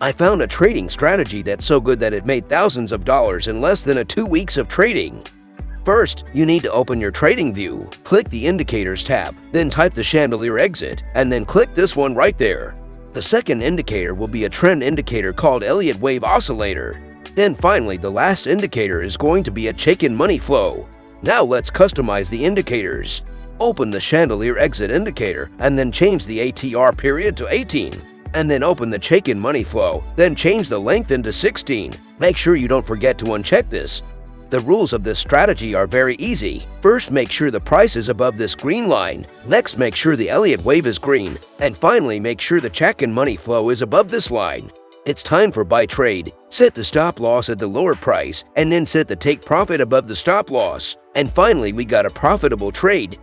I found a trading strategy that's so good that it made thousands of dollars in less than 2 weeks of trading. First, you need to open your trading view. Click the Indicators tab, then type the chandelier exit, and then click this one right there. The second indicator will be a trend indicator called Elliott Wave Oscillator. Then finally, the last indicator is going to be a check-in money flow. Now let's customize the indicators. Open the chandelier exit indicator and then change the ATR period to 18. And then open the check-in money flow, then change the length into 16. Make sure you don't forget to uncheck this. The rules of this strategy are very easy. First, make sure the price is above this green line. Next, make sure the Elliott wave is green. And finally, make sure the check-in money flow is above this line. It's time for buy trade. Set the stop loss at the lower price and then set the take profit above the stop loss. And finally, we got a profitable trade.